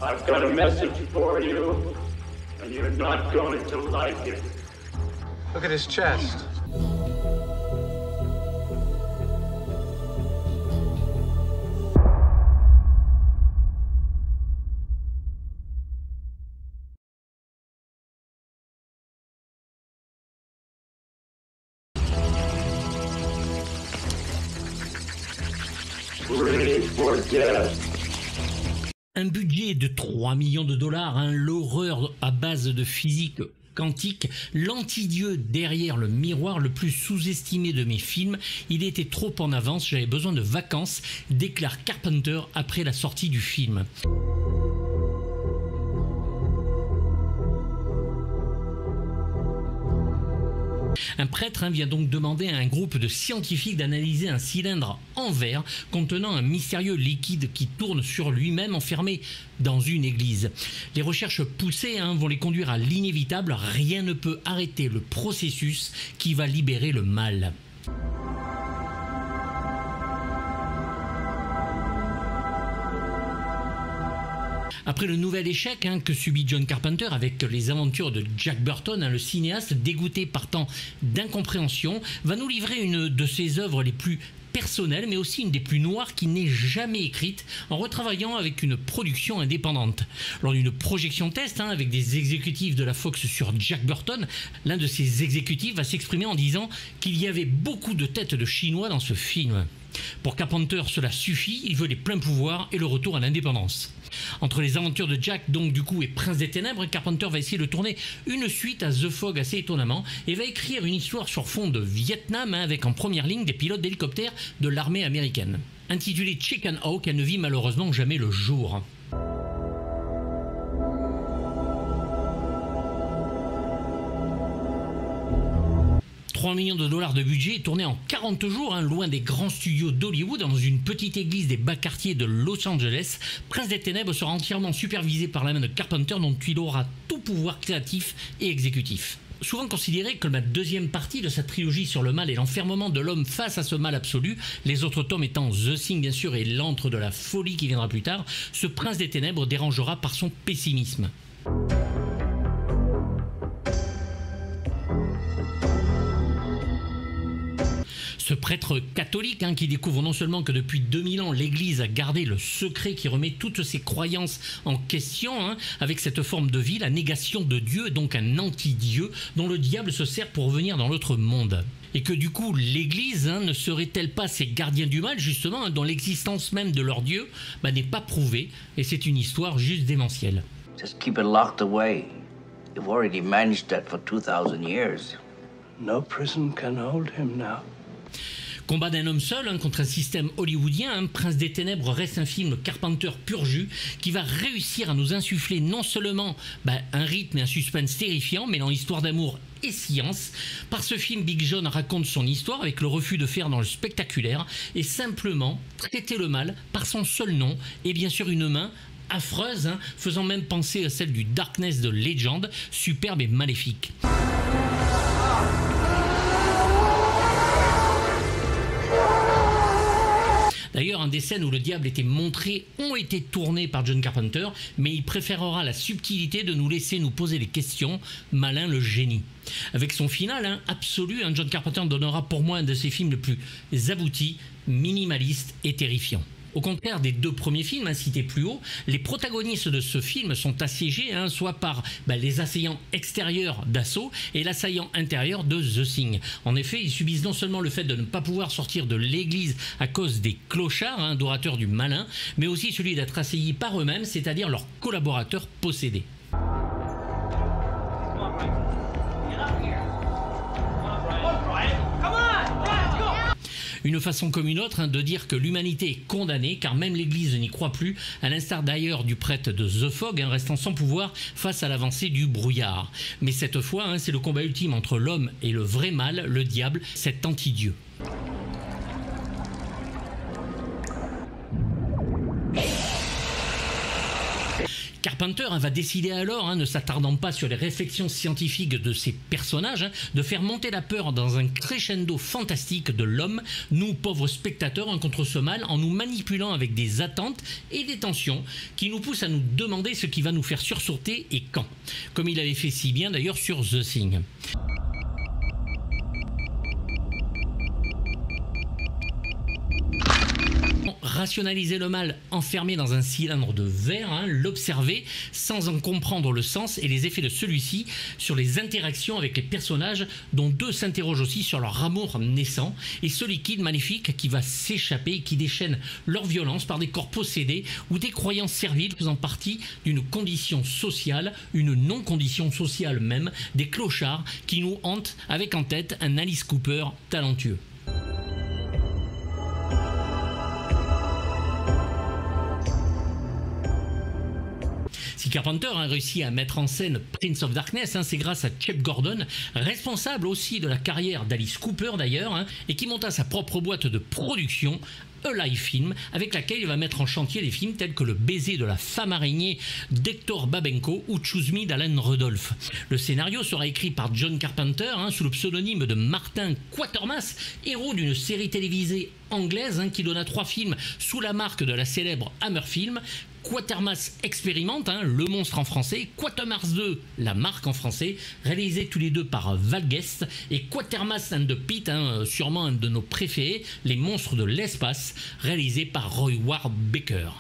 I've got a message for you, and you're not going to like it. Look at his chest. Ready for death. Un budget de 3 millions de dollars, hein, l'horreur à base de physique quantique, l'antidieu derrière le miroir, le plus sous-estimé de mes films. Il était trop en avance, j'avais besoin de vacances, déclare Carpenter après la sortie du film. Un prêtre vient donc demander à un groupe de scientifiques d'analyser un cylindre en verre contenant un mystérieux liquide qui tourne sur lui-même enfermé dans une église. Les recherches poussées vont les conduire à l'inévitable. Rien ne peut arrêter le processus qui va libérer le mal. Après le nouvel échec que subit John Carpenter avec les aventures de Jack Burton, le cinéaste, dégoûté par tant d'incompréhension, va nous livrer une de ses œuvres les plus personnelles, mais aussi une des plus noires qui n'ait jamais écrite, en retravaillant avec une production indépendante. Lors d'une projection test avec des exécutifs de la Fox sur Jack Burton, l'un de ces exécutifs va s'exprimer en disant qu'il y avait beaucoup de têtes de Chinois dans ce film. Pour Carpenter, cela suffit, il veut les pleins pouvoirs et le retour à l'indépendance. Entre les aventures de Jack, donc du coup, et Prince des Ténèbres, Carpenter va essayer de tourner une suite à The Fog assez étonnamment et va écrire une histoire sur fond de Vietnam avec en première ligne des pilotes d'hélicoptères de l'armée américaine. Intitulée Chicken Hawk, elle ne vit malheureusement jamais le jour. 3 millions de dollars de budget, tourné en 40 jours, loin des grands studios d'Hollywood, dans une petite église des bas quartiers de Los Angeles. Prince des Ténèbres sera entièrement supervisé par la main de Carpenter, dont il aura tout pouvoir créatif et exécutif. Souvent considéré comme la deuxième partie de sa trilogie sur le mal et l'enfermement de l'homme face à ce mal absolu, les autres tomes étant The Thing bien sûr et l'antre de la folie qui viendra plus tard, ce Prince des Ténèbres dérangera par son pessimisme. Ce prêtre catholique qui découvre non seulement que depuis 2000 ans l'Église a gardé le secret qui remet toutes ses croyances en question, avec cette forme de vie, la négation de Dieu, donc un anti-Dieu dont le diable se sert pour revenir dans l'autre monde. Et que du coup l'Église ne serait-elle pas ces gardiens du mal justement, dont l'existence même de leur Dieu n'est pas prouvée, et c'est une histoire juste démentielle. Just keep it locked away. You've already managed that for 2000 years. No prison can hold him now. Combat d'un homme seul contre un système hollywoodien, Prince des Ténèbres reste un film Carpenter pur jus qui va réussir à nous insuffler non seulement un rythme et un suspense terrifiant, mêlant histoire d'amour et science. Par ce film, Big John raconte son histoire avec le refus de faire dans le spectaculaire et simplement traiter le mal par son seul nom et bien sûr une main affreuse, faisant même penser à celle du Darkness de Legend, superbe et maléfique. D'ailleurs, des scènes où le diable était montré ont été tournées par John Carpenter, mais il préférera la subtilité de nous laisser nous poser les questions, malin le génie. Avec son final absolu, John Carpenter donnera pour moi un de ses films les plus aboutis, minimaliste et terrifiant. Au contraire des deux premiers films cités plus haut, les protagonistes de ce film sont assiégés soit par les assaillants extérieurs d'assaut et l'assaillant intérieur de The Thing. En effet, ils subissent non seulement le fait de ne pas pouvoir sortir de l'église à cause des clochards, adorateurs du malin, mais aussi celui d'être assaillis par eux-mêmes, c'est-à-dire leurs collaborateurs possédés. Une façon comme une autre de dire que l'humanité est condamnée, car même l'Église n'y croit plus, à l'instar d'ailleurs du prêtre de The Fog, restant sans pouvoir face à l'avancée du brouillard. Mais cette fois, c'est le combat ultime entre l'homme et le vrai mal, le diable, cet anti-dieu. Carpenter va décider alors, ne s'attardant pas sur les réflexions scientifiques de ses personnages, de faire monter la peur dans un crescendo fantastique de l'homme, nous pauvres spectateurs, contre ce mal, en nous manipulant avec des attentes et des tensions qui nous poussent à nous demander ce qui va nous faire sursauter et quand, comme il avait fait si bien d'ailleurs sur The Thing. Rationaliser le mal enfermé dans un cylindre de verre, l'observer sans en comprendre le sens et les effets de celui-ci sur les interactions avec les personnages, dont deux s'interrogent aussi sur leur amour naissant et ce liquide maléfique qui va s'échapper et qui déchaîne leur violence par des corps possédés ou des croyances serviles faisant partie d'une condition sociale, une non-condition sociale même, des clochards qui nous hantent avec en tête un Alice Cooper talentueux. Si Carpenter a réussi à mettre en scène Prince of Darkness, c'est grâce à Chip Gordon, responsable aussi de la carrière d'Alice Cooper d'ailleurs, et qui monta sa propre boîte de production, Alive Film, avec laquelle il va mettre en chantier des films tels que Le baiser de la femme araignée d'Hector Babenco ou Choose Me d'Alan Rudolph. Le scénario sera écrit par John Carpenter sous le pseudonyme de Martin Quatermass, héros d'une série télévisée anglaise qui donna 3 films sous la marque de la célèbre Hammer Film. Quatermass expérimente, Le Monstre en français, Quatermass 2, La Marque en français, réalisés tous les deux par Val Guest, et Quatermass and the Pit, sûrement un de nos préférés, Les Monstres de l'espace, réalisé par Roy Ward Baker.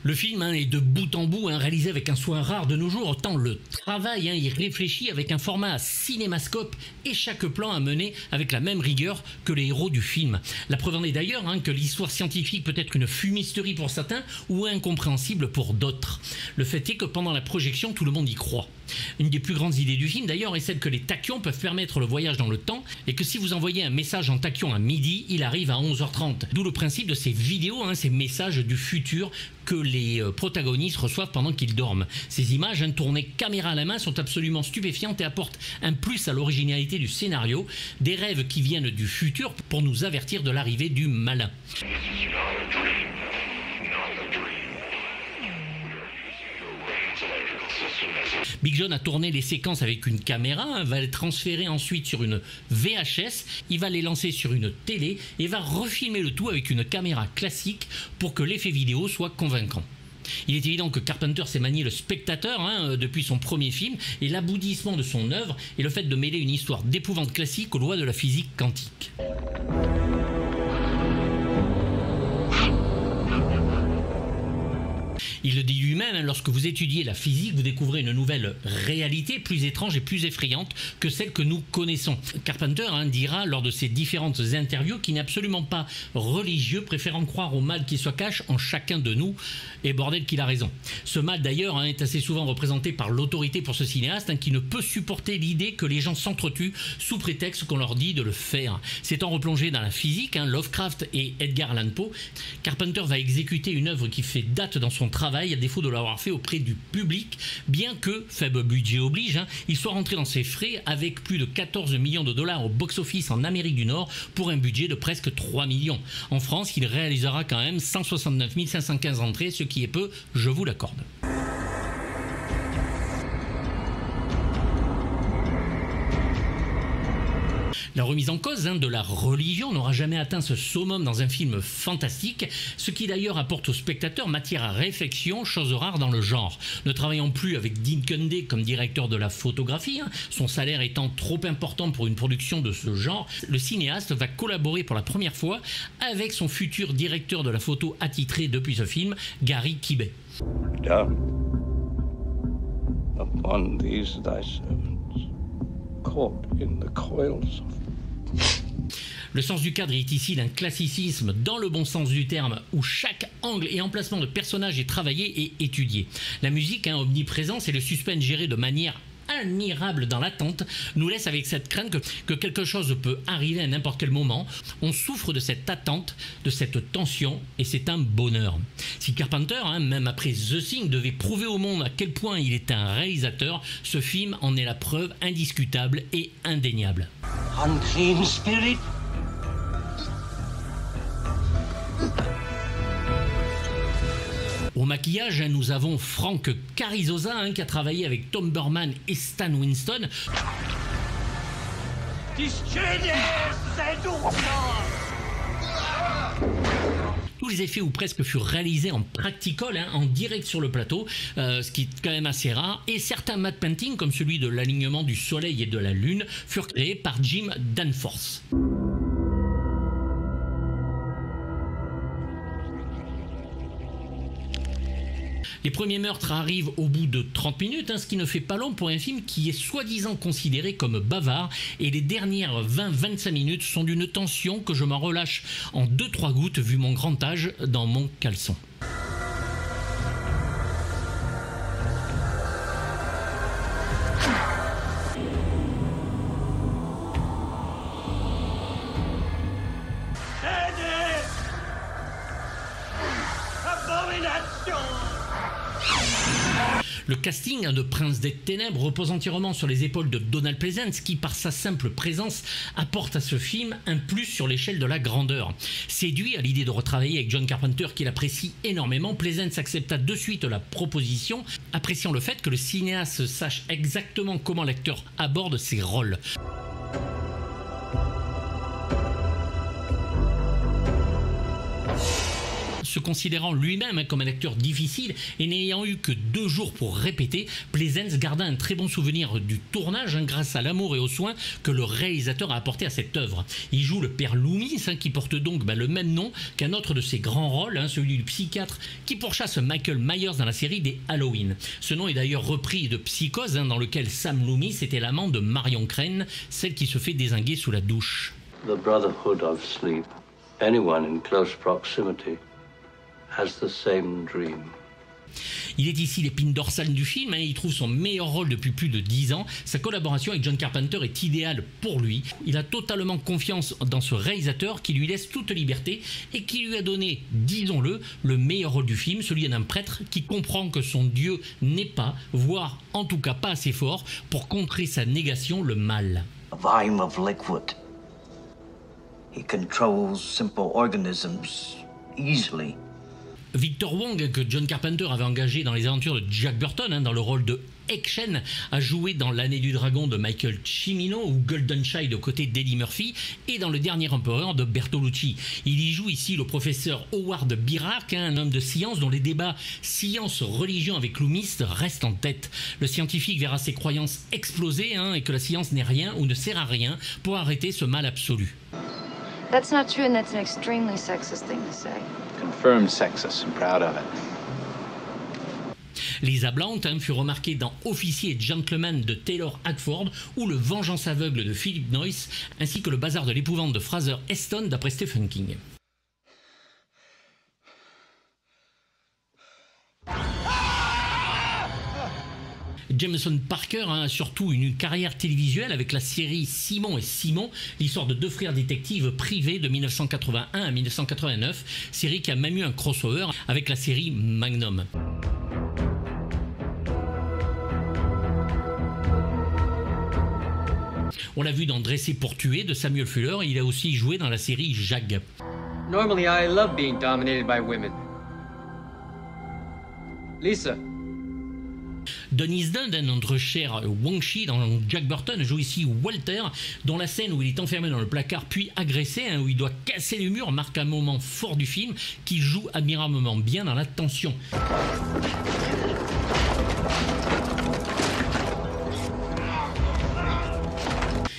Le film est de bout en bout réalisé avec un soin rare de nos jours, tant le travail y réfléchit avec un format cinémascope et chaque plan à mener avec la même rigueur que les héros du film. La preuve en est d'ailleurs que l'histoire scientifique peut être une fumisterie pour certains ou incompréhensible pour d'autres. Le fait est que pendant la projection, tout le monde y croit. Une des plus grandes idées du film d'ailleurs est celle que les tachyons peuvent permettre le voyage dans le temps et que si vous envoyez un message en tachyon à midi, il arrive à 11h30. D'où le principe de ces vidéos, ces messages du futur que les protagonistes reçoivent pendant qu'ils dorment. Ces images, tournées caméra à la main, sont absolument stupéfiantes et apportent un plus à l'originalité du scénario, des rêves qui viennent du futur pour nous avertir de l'arrivée du malin. Big John a tourné les séquences avec une caméra, va les transférer ensuite sur une VHS, il va les lancer sur une télé et va refilmer le tout avec une caméra classique pour que l'effet vidéo soit convaincant. Il est évident que Carpenter s'est manié le spectateur depuis son premier film et l'aboutissement de son œuvre est le fait de mêler une histoire d'épouvante classique aux lois de la physique quantique. Il le dit lui-même, lorsque vous étudiez la physique, vous découvrez une nouvelle réalité plus étrange et plus effrayante que celle que nous connaissons. Carpenter dira lors de ses différentes interviews qu'il n'est absolument pas religieux, préférant croire au mal qui se cache en chacun de nous, et bordel qu'il a raison. Ce mal d'ailleurs est assez souvent représenté par l'autorité pour ce cinéaste qui ne peut supporter l'idée que les gens s'entretuent sous prétexte qu'on leur dit de le faire. S'étant replongé dans la physique, Lovecraft et Edgar Allan Poe, Carpenter va exécuter une œuvre qui fait date dans son travail, à défaut de l'avoir fait auprès du public, bien que, faible budget oblige, il soit rentré dans ses frais avec plus de 14 millions de dollars au box-office en Amérique du Nord pour un budget de presque 3 millions. En France, il réalisera quand même 169 515 entrées, ce qui est peu, je vous l'accorde. La remise en cause de la religion n'aura jamais atteint ce summum dans un film fantastique, ce qui d'ailleurs apporte au spectateur matière à réflexion, chose rare dans le genre. Ne travaillant plus avec Dean Cundey comme directeur de la photographie, son salaire étant trop important pour une production de ce genre, le cinéaste va collaborer pour la première fois avec son futur directeur de la photo attitré depuis ce film, Gary Kibbe. Down upon these thy servants, caught in the coils of... Le sens du cadre est ici d'un classicisme dans le bon sens du terme, où chaque angle et emplacement de personnage est travaillé et étudié. La musique, omniprésence et le suspense géré de manière admirable dans l'attente nous laisse avec cette crainte que quelque chose peut arriver à n'importe quel moment. On souffre de cette attente, de cette tension, et c'est un bonheur. Si Carpenter, même après The Thing, devait prouver au monde à quel point il est un réalisateur, ce film en est la preuve indiscutable et indéniable. Unclean spirit. Au maquillage, nous avons Frank Carizosa qui a travaillé avec Tom Burman et Stan Winston. Tous les effets ou presque furent réalisés en practical, en direct sur le plateau, ce qui est quand même assez rare. Et certains matte paintings, comme celui de l'alignement du soleil et de la lune, furent créés par Jim Danforth. Les premiers meurtres arrivent au bout de 30 minutes, ce qui ne fait pas long pour un film qui est soi-disant considéré comme bavard, et les dernières 20-25 minutes sont d'une tension que je m'en relâche en 2-3 gouttes vu mon grand âge dans mon caleçon. Le casting de Prince des Ténèbres repose entièrement sur les épaules de Donald Pleasence qui, par sa simple présence, apporte à ce film un plus sur l'échelle de la grandeur. Séduit à l'idée de retravailler avec John Carpenter qu'il apprécie énormément, Pleasence accepta de suite la proposition, appréciant le fait que le cinéaste sache exactement comment l'acteur aborde ses rôles. Se considérant lui-même comme un acteur difficile et n'ayant eu que 2 jours pour répéter, Pleasence garda un très bon souvenir du tournage grâce à l'amour et aux soins que le réalisateur a apporté à cette œuvre. Il joue le père Loomis, qui porte donc le même nom qu'un autre de ses grands rôles, celui du psychiatre qui pourchasse Michael Myers dans la série des Halloween. Ce nom est d'ailleurs repris de Psychose, dans lequel Sam Loomis était l'amant de Marion Crane, celle qui se fait dézinguer sous la douche. The Brotherhood of Sleep. Anyone in close proximity has the same dream. Il est ici l'épine dorsale du film, il trouve son meilleur rôle depuis plus de 10 ans. Sa collaboration avec John Carpenter est idéale pour lui. Il a totalement confiance dans ce réalisateur qui lui laisse toute liberté et qui lui a donné, disons-le, le meilleur rôle du film, celui d'un prêtre qui comprend que son Dieu n'est pas, voire en tout cas pas assez fort pour contrer sa négation, le mal. A volume of liquid. He controls simple organisms easily. Victor Wong, que John Carpenter avait engagé dans les aventures de Jack Burton, dans le rôle de Heck-Shen, a joué dans L'Année du Dragon de Michael Cimino ou Golden Child aux côtés d'Eddie Murphy et dans Le Dernier Empereur de Bertolucci. Il y joue ici le professeur Howard Birack, un homme de science dont les débats science-religion avec Loomis restent en tête. Le scientifique verra ses croyances exploser et que la science n'est rien ou ne sert à rien pour arrêter ce mal absolu. That's not true, and that's an extremely sexist thing to say. Confirmed sexist and proud of it. Lisa Blount fut remarquée dans Officier et Gentleman de Taylor Hackford ou Le Vengeance aveugle de Philip Noyce, ainsi que Le Bazar de l'épouvante de Fraser Heston d'après Stephen King. Jameson Parker a surtout une carrière télévisuelle avec la série Simon et Simon, l'histoire de 2 frères détectives privés de 1981 à 1989, série qui a même eu un crossover avec la série Magnum. On l'a vu dans Dressé pour tuer de Samuel Fuller et il a aussi joué dans la série Jag. Normally I love being dominated by women. Lisa. Dennis Dunn, notre cher Wong Chi dans Jack Burton, joue ici Walter, dont la scène où il est enfermé dans le placard puis agressé, où il doit casser les murs, marque un moment fort du film qui joue admirablement bien dans la tension.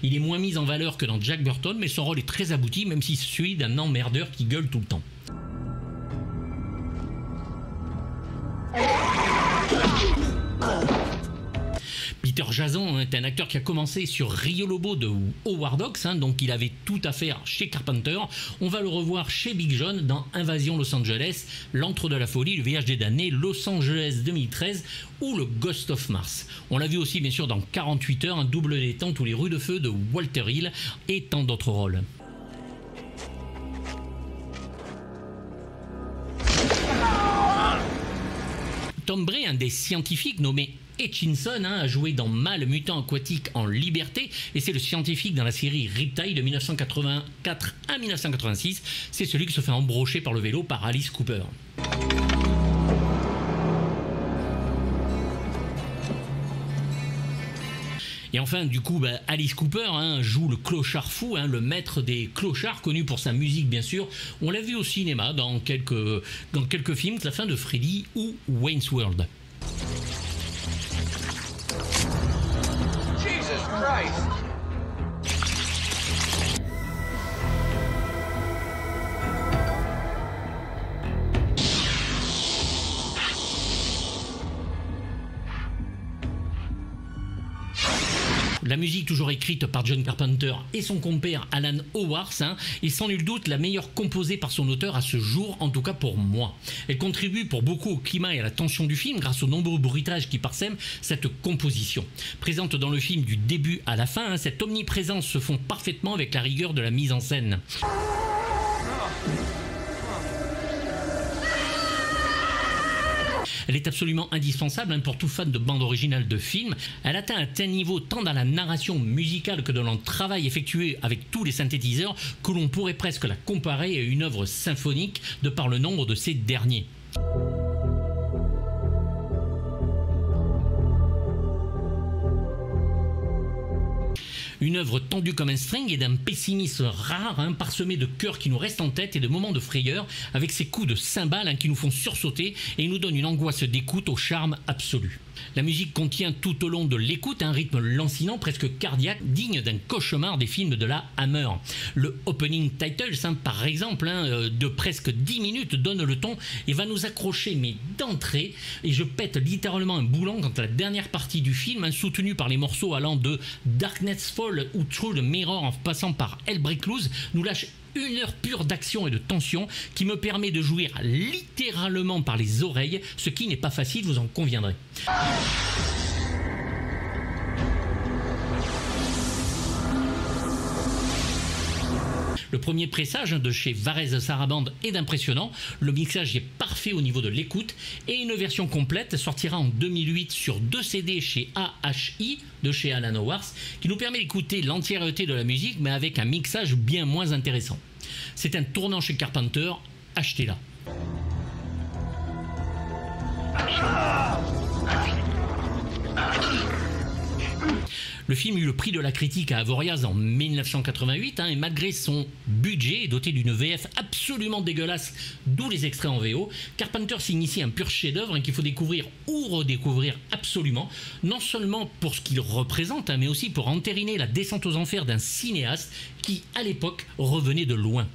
Il est moins mis en valeur que dans Jack Burton, mais son rôle est très abouti, même si c'est celui d'un emmerdeur qui gueule tout le temps. Peter l'acteur Jason est un acteur qui a commencé sur Rio Lobo de Howard Hawks, donc il avait tout à faire chez Carpenter. On va le revoir chez Big John dans Invasion Los Angeles, L'Antre de la Folie, Le Voyage des Damnés, Los Angeles 2013 ou le Ghost of Mars. On l'a vu aussi bien sûr dans 48 heures, un double détente ou Les Rues de Feu de Walter Hill et tant d'autres rôles. Tom Bray, un des scientifiques nommé Hutchinson, a joué dans Mâle mutant aquatique en liberté, et c'est le scientifique dans la série Riptide de 1984 à 1986. C'est celui qui se fait embrocher par le vélo par Alice Cooper. Et enfin, du coup, Alice Cooper joue le clochard fou, le maître des clochards, connu pour sa musique bien sûr. On l'a vu au cinéma dans quelques films, La fin de Freddy ou Wayne's World. Jesus Christ! La musique toujours écrite par John Carpenter et son compère Alan Howarth est sans nul doute la meilleure composée par son auteur à ce jour, en tout cas pour moi. Elle contribue pour beaucoup au climat et à la tension du film grâce aux nombreux bruitages qui parsèment cette composition. Présente dans le film du début à la fin, cette omniprésence se fond parfaitement avec la rigueur de la mise en scène. Elle est absolument indispensable pour tout fan de bande originale de film. Elle atteint un tel niveau tant dans la narration musicale que dans le travail effectué avec tous les synthétiseurs que l'on pourrait presque la comparer à une œuvre symphonique de par le nombre de ces derniers. Une œuvre tendue comme un string et d'un pessimisme rare, parsemé de cœurs qui nous restent en tête et de moments de frayeur, avec ses coups de cymbales qui nous font sursauter et nous donnent une angoisse d'écoute au charme absolu. La musique contient tout au long de l'écoute un rythme lancinant, presque cardiaque, digne d'un cauchemar des films de la Hammer. Le opening titles, par exemple, de presque 10 minutes, donne le ton et va nous accrocher, mais d'entrée. Et je pète littéralement un boulon quand la dernière partie du film, soutenue par les morceaux allant de Darkness Fall ou Through the Mirror en passant par Hell Break Loose, nous lâche une heure pure d'action et de tension qui me permet de jouir littéralement par les oreilles, ce qui n'est pas facile, vous en conviendrez. Le premier pressage de chez Varese Sarabande est impressionnant, le mixage est parfait au niveau de l'écoute et une version complète sortira en 2008 sur 2 CD chez AHI de chez Alan Howarth qui nous permet d'écouter l'entièreté de la musique mais avec un mixage bien moins intéressant. C'est un tournant chez Carpenter, achetez-la. Le film eut le prix de la critique à Avoriaz en 1988 et malgré son budget doté d'une VF absolument dégueulasse, d'où les extraits en VO, Carpenter signe ici un pur chef-d'œuvre qu'il faut découvrir ou redécouvrir absolument, non seulement pour ce qu'il représente, mais aussi pour entériner la descente aux enfers d'un cinéaste qui, à l'époque, revenait de loin.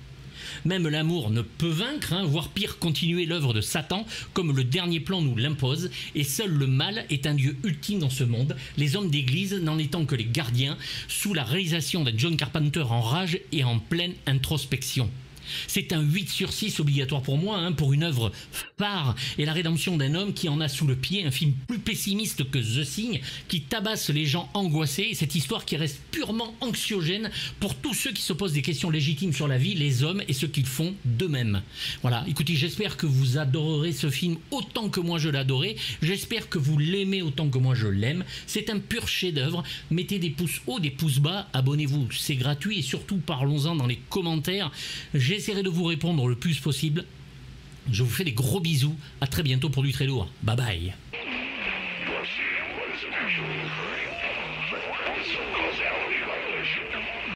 Même l'amour ne peut vaincre, voire pire continuer l'œuvre de Satan, comme le dernier plan nous l'impose, et seul le mal est un dieu ultime dans ce monde, les hommes d'église n'en étant que les gardiens, sous la réalisation d'un John Carpenter en rage et en pleine introspection. C'est un 8 sur 6 obligatoire pour moi, pour une œuvre phare et la rédemption d'un homme qui en a sous le pied un film plus pessimiste que The Thing, qui tabasse les gens angoissés, et cette histoire qui reste purement anxiogène pour tous ceux qui se posent des questions légitimes sur la vie, les hommes et ce qu'ils font d'eux-mêmes. Voilà, écoutez, j'espère que vous adorerez ce film autant que moi je l'ai adoré, j'espère que vous l'aimez autant que moi je l'aime, c'est un pur chef-d'œuvre, mettez des pouces hauts, des pouces bas, abonnez-vous, c'est gratuit et surtout parlons-en dans les commentaires. J'essaierai de vous répondre le plus possible. Je vous fais des gros bisous. À très bientôt pour du très lourd. Bye bye.